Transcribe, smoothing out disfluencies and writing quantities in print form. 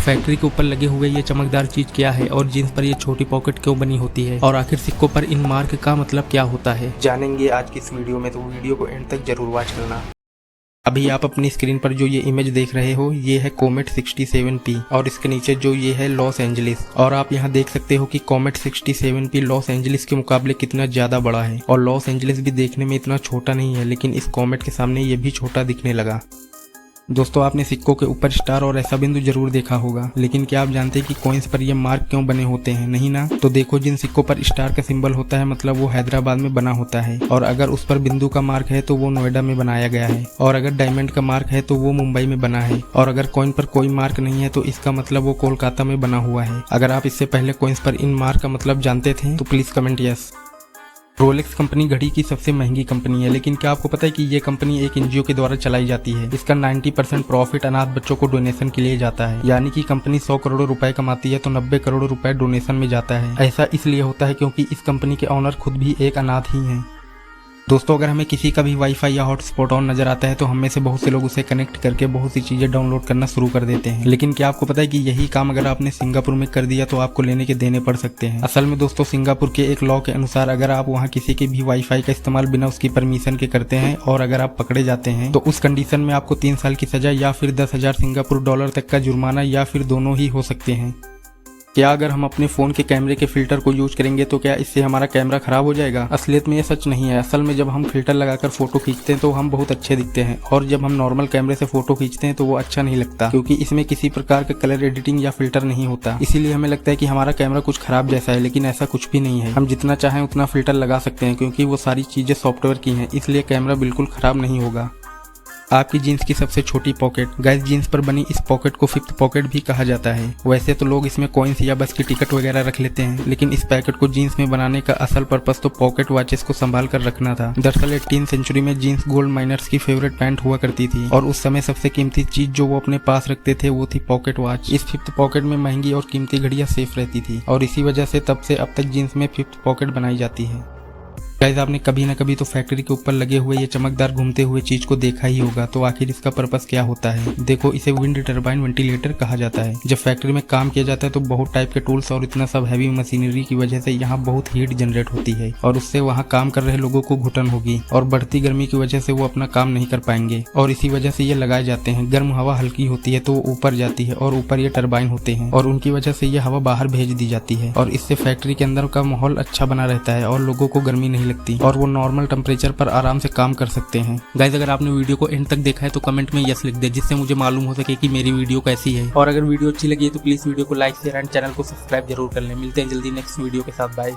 Factory के ऊपर लगे हुए ये चमकदार चीज क्या है और जींस पर ये छोटी पॉकेट क्यों बनी होती है और आखिर सिक्कों पर इन मार्क का मतलब क्या होता है, जानेंगे आज की इस वीडियो में। तो वीडियो को एंड तक जरूर वॉच करना। अभी आप अपनी स्क्रीन पर जो ये इमेज देख रहे हो ये है कोमेट 67P और इसके नीचे जो ये है लॉस एंजलिस। और आप यहाँ देख सकते हो कि कोमेट 67P लॉस एंजलिस के मुकाबले कितना ज्यादा बड़ा है और लॉस एंजलिस भी देखने में इतना छोटा नहीं है, लेकिन इस कोमेट के सामने ये भी छोटा दिखने लगा। दोस्तों, आपने सिक्कों के ऊपर स्टार और ऐसा बिंदु जरूर देखा होगा, लेकिन क्या आप जानते हैं कि कॉइन्स पर ये मार्क क्यों बने होते हैं? नहीं ना? तो देखो, जिन सिक्कों पर स्टार का सिंबल होता है मतलब वो हैदराबाद में बना होता है, और अगर उस पर बिंदु का मार्क है तो वो नोएडा में बनाया गया है, और अगर डायमंड का मार्क है तो वो मुंबई में बना है, और अगर कॉइन पर कोई मार्क नहीं है तो इसका मतलब वो कोलकाता में बना हुआ है। अगर आप इससे पहले कॉइन्स पर इन मार्क का मतलब जानते थे तो please comment yes. Rolex company घड़ी की सबसे महंगी कंपनी है, लेकिन क्या आपको पता है कि ये कंपनी एक एनजीओ के द्वारा चलाई जाती है। इसका 90% प्रॉफिट अनाथ बच्चों को डोनेशन के लिए जाता है, यानी कि कंपनी 100 करोड़ रुपए कमाती है तो 90 करोड़ रुपए डोनेशन में जाता है। ऐसा इसलिए होता है क्योंकि इस कंपनी के ऑनर खुद भी एक अनाथ ही हैं। दोस्तों, अगर हमें किसी का भी वाईफाई या हॉटस्पॉट ऑन नजर आता है तो हम में से बहुत से लोग उसे कनेक्ट करके बहुत सी चीजें डाउनलोड करना शुरू कर देते हैं, लेकिन क्या आपको पता है कि यही काम अगर आपने सिंगापुर में कर दिया तो आपको लेने के देने पड़ सकते हैं। असल में दोस्तों, सिंगापुर के एक लॉ के अनुसार अगर आप वहाँ किसी के भी वाईफाई का इस्तेमाल बिना उसकी परमिशन के करते हैं और अगर आप पकड़े जाते हैं तो उस कंडीशन में आपको 3 साल की सजा या फिर 10,000 सिंगापुर डॉलर तक का जुर्माना या फिर दोनों ही हो सकते हैं। क्या अगर हम अपने फोन के कैमरे के फिल्टर को यूज करेंगे तो क्या इससे हमारा कैमरा खराब हो जाएगा? असलियत में ये सच नहीं है। असल में जब हम फिल्टर लगाकर फोटो खींचते हैं तो हम बहुत अच्छे दिखते हैं, और जब हम नॉर्मल कैमरे से फोटो खींचते हैं तो वो अच्छा नहीं लगता, क्योंकि इसमें किसी प्रकार का कलर एडिटिंग या फिल्टर नहीं होता। इसीलिए हमें लगता है कि हमारा कैमरा कुछ खराब जैसा है, लेकिन ऐसा कुछ भी नहीं है। हम जितना चाहें उतना फिल्टर लगा सकते हैं, क्योंकि वो सारी चीजें सॉफ्टवेयर की हैं, इसलिए कैमरा बिल्कुल खराब नहीं होगा। आपकी जीन्स की सबसे छोटी पॉकेट। गाइस, जीन्स पर बनी इस पॉकेट को फिफ्थ पॉकेट भी कहा जाता है। वैसे तो लोग इसमें कॉइन्स या बस की टिकट वगैरह रख लेते हैं, लेकिन इस पैकेट को जीन्स में बनाने का असल पर्पस तो पॉकेट वॉचेस को संभाल कर रखना था। दरअसल 18वीं सेंचुरी में जीन्स गोल्ड माइनर्स की फेवरेट पैंट हुआ करती थी, और उस समय सबसे कीमती चीज जो वो अपने पास रखते थे वो थी पॉकेट वॉच। इस फिफ्थ पॉकेट में महंगी और कीमती घड़ियां सेफ रहती थी, और इसी वजह से तब से अब तक जीन्स में फिफ्थ पॉकेट बनाई जाती है। गाइस, आपने कभी ना कभी तो फैक्ट्री के ऊपर लगे हुए ये चमकदार घूमते हुए चीज को देखा ही होगा। तो आखिर इसका पर्पस क्या होता है? देखो, इसे विंड टरबाइन वेंटिलेटर कहा जाता है। जब फैक्ट्री में काम किया जाता है तो बहुत टाइप के टूल्स और इतना सब हैवी मशीनरी की वजह से यहाँ बहुत हीट जनरेट होती है, और उससे वहाँ काम कर रहे लोगों को घुटन होगी, और बढ़ती गर्मी की वजह से वो अपना काम नहीं कर पाएंगे, और इसी वजह से ये लगाए जाते हैं। गर्म हवा हल्की होती है तो वो ऊपर जाती है, और ऊपर ये टरबाइन होते हैं, और उनकी वजह से ये हवा बाहर भेज दी जाती है, और इससे फैक्ट्री के अंदर का माहौल अच्छा बना रहता है और लोगों को गर्मी नहीं लगती, और वो नॉर्मल टेम्परेचर पर आराम से काम कर सकते हैं। गाइस, अगर आपने वीडियो को एंड तक देखा है तो कमेंट में यस लिख दे, जिससे मुझे मालूम हो सके कि मेरी वीडियो कैसी है। और अगर वीडियो अच्छी लगी है तो प्लीज वीडियो को लाइक शेयर एंड चैनल को सब्सक्राइब जरूर कर लें। मिलते हैं जल्दी नेक्स्ट वीडियो के साथ। बाय।